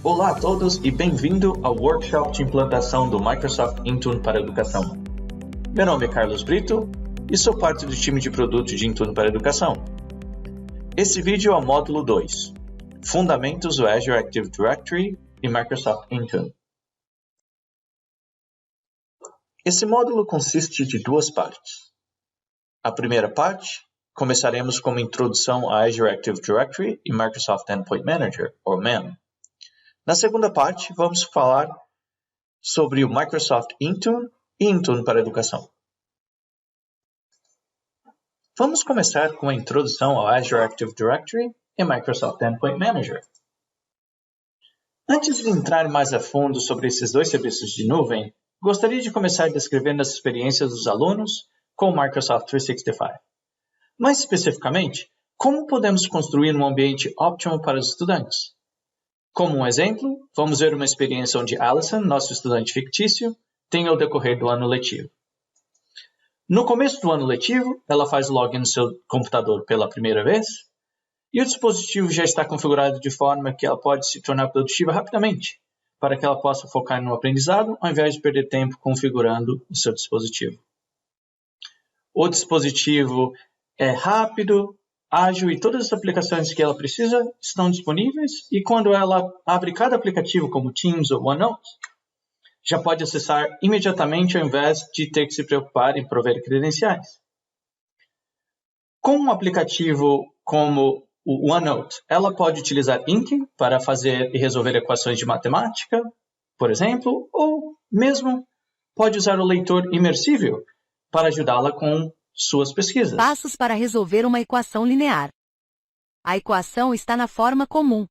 Olá a todos e bem-vindo ao workshop de implantação do Microsoft Intune para a Educação. Meu nome é Carlos Brito e sou parte do time de produto de Intune para a Educação. Esse vídeo é o módulo 2, Fundamentos do Azure Active Directory e Microsoft Intune. Esse módulo consiste de duas partes. A primeira parte, começaremos com uma introdução a Azure Active Directory e Microsoft Endpoint Manager, ou MAM. Na segunda parte, vamos falar sobre o Microsoft Intune e Intune para a Educação. Vamos começar com a introdução ao Azure Active Directory e Microsoft Endpoint Manager. Antes de entrar mais a fundo sobre esses dois serviços de nuvem, gostaria de começar descrevendo as experiências dos alunos com o Microsoft 365. Mais especificamente, como podemos construir um ambiente óptimo para os estudantes? Como um exemplo, vamos ver uma experiência onde Alison, nosso estudante fictício, tem ao decorrer do ano letivo. No começo do ano letivo, ela faz login no seu computador pela primeira vez e o dispositivo já está configurado de forma que ela pode se tornar produtiva rapidamente, para que ela possa focar no aprendizado ao invés de perder tempo configurando o seu dispositivo. O dispositivo é rápido, ágil e todas as aplicações que ela precisa estão disponíveis e quando ela abre cada aplicativo como Teams ou OneNote, já pode acessar imediatamente ao invés de ter que se preocupar em prover credenciais. Com um aplicativo como o OneNote, ela pode utilizar Inking para fazer e resolver equações de matemática, por exemplo, ou mesmo pode usar o leitor imersível para ajudá-la com suas pesquisas. Passos para resolver uma equação linear. A equação está na forma comum.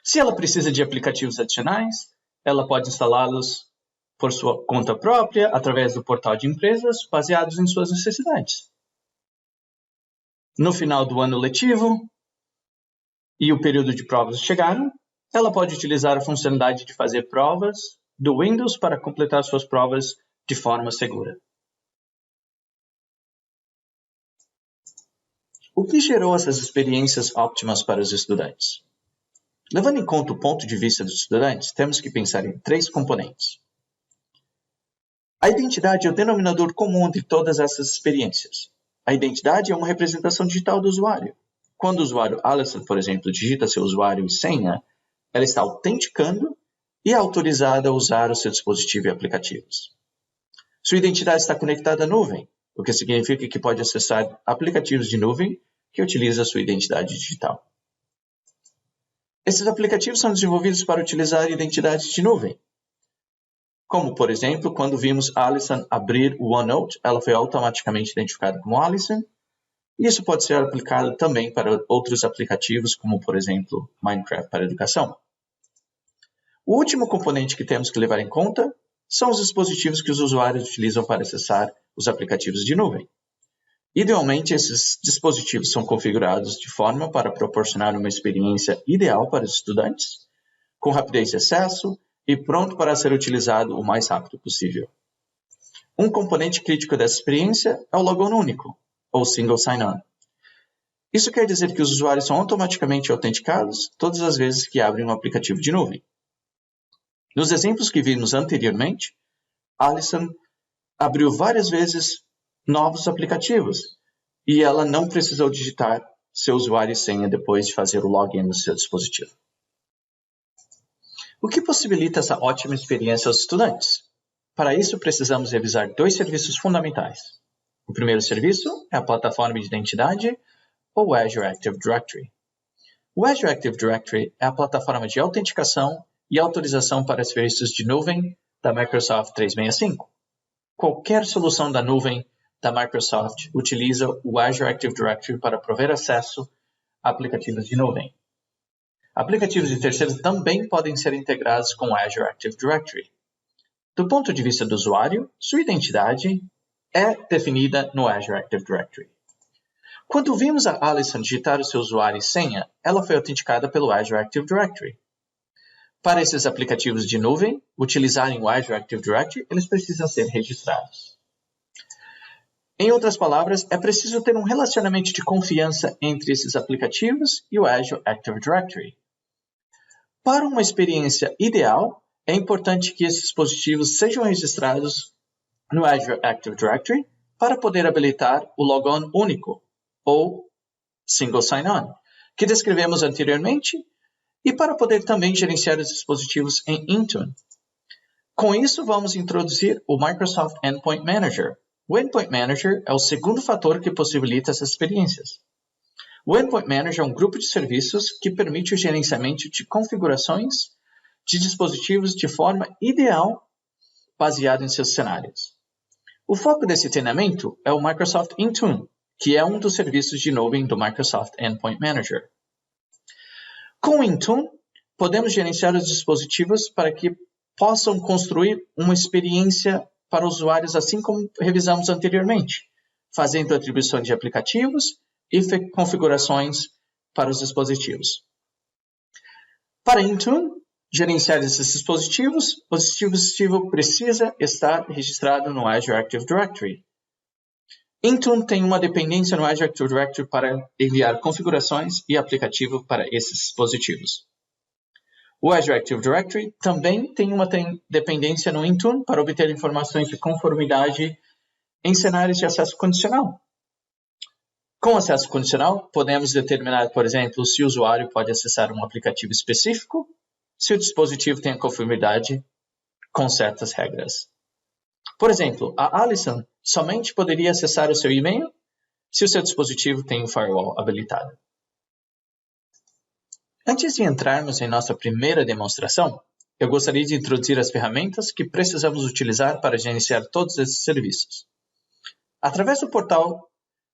Se ela precisa de aplicativos adicionais, ela pode instalá-los por sua conta própria, através do portal de empresas, baseados em suas necessidades. No final do ano letivo e o período de provas chegaram, ela pode utilizar a funcionalidade de fazer provas do Windows para completar suas provas de forma segura. O que gerou essas experiências óptimas para os estudantes? Levando em conta o ponto de vista dos estudantes, temos que pensar em três componentes. A identidade é o denominador comum entre todas essas experiências. A identidade é uma representação digital do usuário. Quando o usuário Alison, por exemplo, digita seu usuário e senha, ela está autenticando e é autorizada a usar o seu dispositivo e aplicativos. Sua identidade está conectada à nuvem, o que significa que pode acessar aplicativos de nuvem que utilizam a sua identidade digital. Esses aplicativos são desenvolvidos para utilizar identidades de nuvem. Como, por exemplo, quando vimos Alison abrir o OneNote, ela foi automaticamente identificada como Alison. E isso pode ser aplicado também para outros aplicativos, como, por exemplo, Minecraft para a educação. O último componente que temos que levar em conta são os dispositivos que os usuários utilizam para acessar os aplicativos de nuvem. Idealmente, esses dispositivos são configurados de forma para proporcionar uma experiência ideal para os estudantes, com rapidez de acesso e pronto para ser utilizado o mais rápido possível. Um componente crítico dessa experiência é o login único, ou Single Sign-On. Isso quer dizer que os usuários são automaticamente autenticados todas as vezes que abrem um aplicativo de nuvem. Nos exemplos que vimos anteriormente, Alison abriu várias vezes novos aplicativos e ela não precisou digitar seu usuário e senha depois de fazer o login no seu dispositivo. O que possibilita essa ótima experiência aos estudantes? Para isso, precisamos revisar dois serviços fundamentais. O primeiro serviço é a plataforma de identidade, ou Azure Active Directory. O Azure Active Directory é a plataforma de autenticação e autorização para serviços de nuvem da Microsoft 365. Qualquer solução da nuvem da Microsoft utiliza o Azure Active Directory para prover acesso a aplicativos de nuvem. Aplicativos de terceiros também podem ser integrados com o Azure Active Directory. Do ponto de vista do usuário, sua identidade é definida no Azure Active Directory. Quando vimos a Alison digitar o seu usuário e senha, ela foi autenticada pelo Azure Active Directory. Para esses aplicativos de nuvem utilizarem o Azure Active Directory, eles precisam ser registrados. Em outras palavras, é preciso ter um relacionamento de confiança entre esses aplicativos e o Azure Active Directory. Para uma experiência ideal, é importante que esses dispositivos sejam registrados no Azure Active Directory para poder habilitar o logon único, ou Single Sign-On, que descrevemos anteriormente, e para poder também gerenciar os dispositivos em Intune. Com isso, vamos introduzir o Microsoft Endpoint Manager. O Endpoint Manager é o segundo fator que possibilita essas experiências. O Endpoint Manager é um grupo de serviços que permite o gerenciamento de configurações de dispositivos de forma ideal, baseado em seus cenários. O foco desse treinamento é o Microsoft Intune, que é um dos serviços de nuvem do Microsoft Endpoint Manager. Com o Intune, podemos gerenciar os dispositivos para que possam construir uma experiência para usuários, assim como revisamos anteriormente, fazendo atribuições de aplicativos e configurações para os dispositivos. Para Intune gerenciar esses dispositivos, o dispositivo precisa estar registrado no Azure Active Directory. Intune tem uma dependência no Azure Active Directory para enviar configurações e aplicativo para esses dispositivos. O Azure Active Directory também tem uma dependência no Intune para obter informações de conformidade em cenários de acesso condicional. Com acesso condicional, podemos determinar, por exemplo, se o usuário pode acessar um aplicativo específico, se o dispositivo tem conformidade com certas regras. Por exemplo, a Alison somente poderia acessar o seu e-mail se o seu dispositivo tem um firewall habilitado. Antes de entrarmos em nossa primeira demonstração, eu gostaria de introduzir as ferramentas que precisamos utilizar para gerenciar todos esses serviços. Através do portal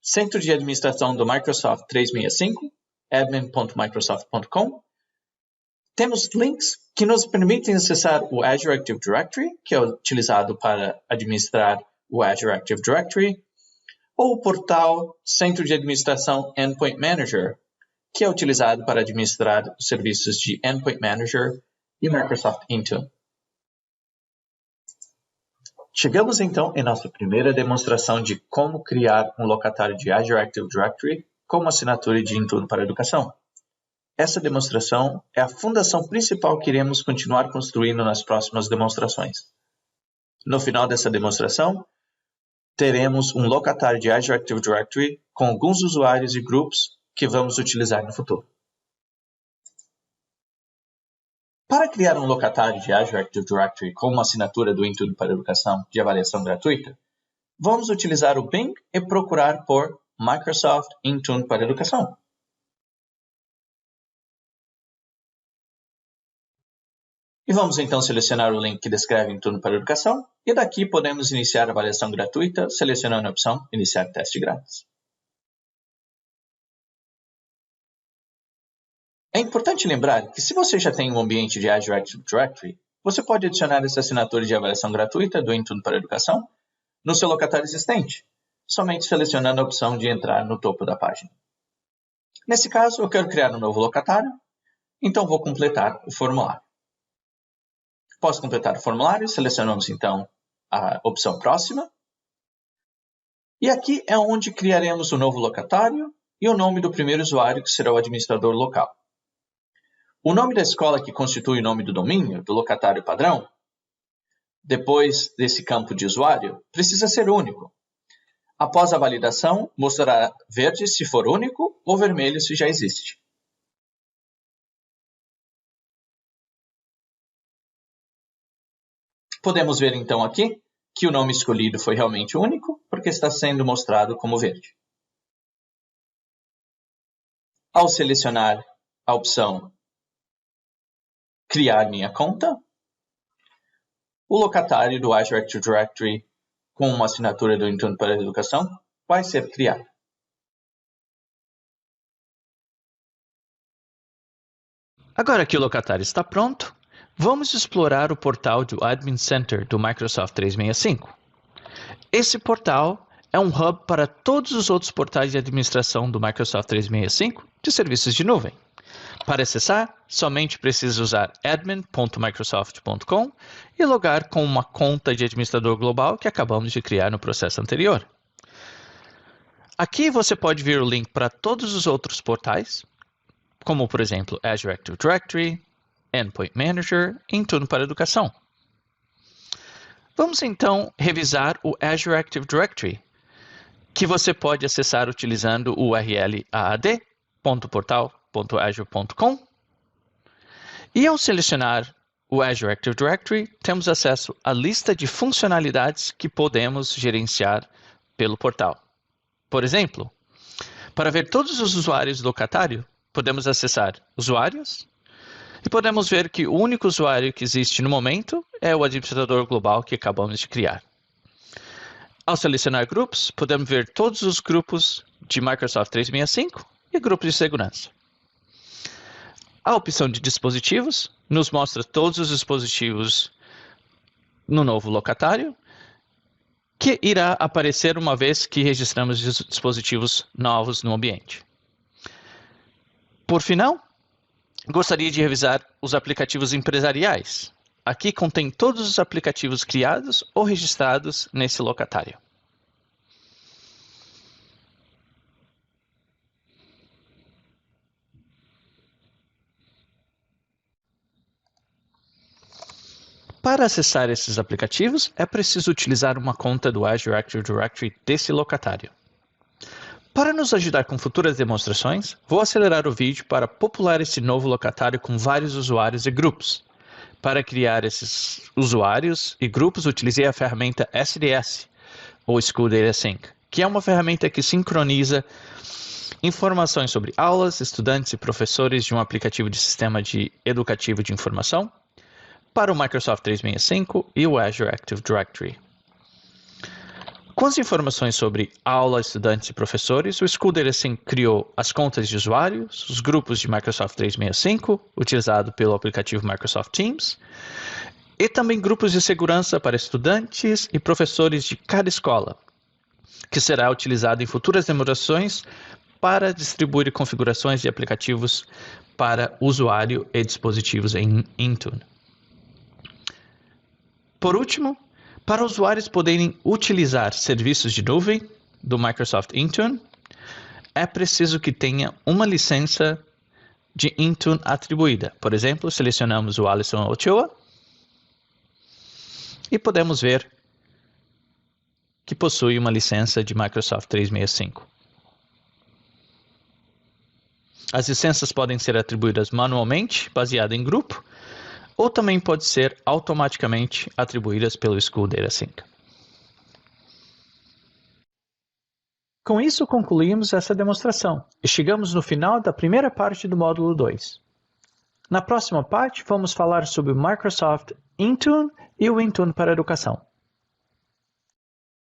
Centro de Administração do Microsoft 365, admin.microsoft.com, temos links que nos permitem acessar o Azure Active Directory, que é utilizado para administrar o Azure Active Directory, ou o portal Centro de Administração Endpoint Manager, que é utilizado para administrar os serviços de Endpoint Manager e Microsoft Intune. Chegamos então em nossa primeira demonstração de como criar um locatário de Azure Active Directory com uma assinatura de Intune para a educação. Essa demonstração é a fundação principal que iremos continuar construindo nas próximas demonstrações. No final dessa demonstração, teremos um locatário de Azure Active Directory com alguns usuários e grupos que vamos utilizar no futuro. Para criar um locatário de Azure Active Directory com uma assinatura do Intune para Educação de avaliação gratuita, vamos utilizar o Bing e procurar por Microsoft Intune para Educação. E vamos então selecionar o link que descreve Intune para Educação, e daqui podemos iniciar a avaliação gratuita, selecionando a opção Iniciar teste grátis. É importante lembrar que se você já tem um ambiente de Azure Active Directory, você pode adicionar essa assinatura de avaliação gratuita do Intune para Educação no seu locatário existente, somente selecionando a opção de entrar no topo da página. Nesse caso, eu quero criar um novo locatário, então vou completar o formulário. Após completar o formulário, selecionamos então a opção próxima. E aqui é onde criaremos o novo locatário e o nome do primeiro usuário, que será o administrador local. O nome da escola que constitui o nome do domínio, do locatário padrão, depois desse campo de usuário, precisa ser único. Após a validação, mostrará verde se for único ou vermelho se já existe. Podemos ver então aqui que o nome escolhido foi realmente único, porque está sendo mostrado como verde. Ao selecionar a opção Criar minha conta, o locatário do Azure Active Directory com uma assinatura do Intune para a Educação vai ser criado. Agora que o locatário está pronto, vamos explorar o portal do Admin Center do Microsoft 365. Esse portal é um hub para todos os outros portais de administração do Microsoft 365 de serviços de nuvem. Para acessar, somente precisa usar admin.microsoft.com e logar com uma conta de administrador global que acabamos de criar no processo anterior. Aqui você pode ver o link para todos os outros portais, como por exemplo Azure Active Directory, Endpoint Manager, Intune para Educação. Vamos então revisar o Azure Active Directory, que você pode acessar utilizando o URL aad.portal.azure.com. E ao selecionar o Azure Active Directory, temos acesso à lista de funcionalidades que podemos gerenciar pelo portal. Por exemplo, para ver todos os usuários do locatário, podemos acessar usuários e podemos ver que o único usuário que existe no momento é o administrador global que acabamos de criar. Ao selecionar grupos, podemos ver todos os grupos de Microsoft 365 e grupos de segurança. A opção de dispositivos nos mostra todos os dispositivos no novo locatário, que irá aparecer uma vez que registramos dispositivos novos no ambiente. Por final, gostaria de revisar os aplicativos empresariais. Aqui contém todos os aplicativos criados ou registrados nesse locatário. Para acessar esses aplicativos, é preciso utilizar uma conta do Azure Active Directory desse locatário. Para nos ajudar com futuras demonstrações, vou acelerar o vídeo para popular esse novo locatário com vários usuários e grupos. Para criar esses usuários e grupos, utilizei a ferramenta SDS, ou School Data Sync, que é uma ferramenta que sincroniza informações sobre aulas, estudantes e professores de um aplicativo de sistema educativo de informação para o Microsoft 365 e o Azure Active Directory. Com as informações sobre aula, estudantes e professores, o School Data Sync criou as contas de usuários, os grupos de Microsoft 365, utilizado pelo aplicativo Microsoft Teams, e também grupos de segurança para estudantes e professores de cada escola, que será utilizado em futuras demonstrações para distribuir configurações de aplicativos para usuário e dispositivos em Intune. Por último, para usuários poderem utilizar serviços de nuvem do Microsoft Intune, é preciso que tenha uma licença de Intune atribuída. Por exemplo, selecionamos o Alisson Ochoa e podemos ver que possui uma licença de Microsoft 365. As licenças podem ser atribuídas manualmente, baseada em grupo, ou também pode ser automaticamente atribuídas pelo School Data Sync. Com isso, concluímos essa demonstração e chegamos no final da primeira parte do módulo 2. Na próxima parte, vamos falar sobre o Microsoft Intune e o Intune para a Educação.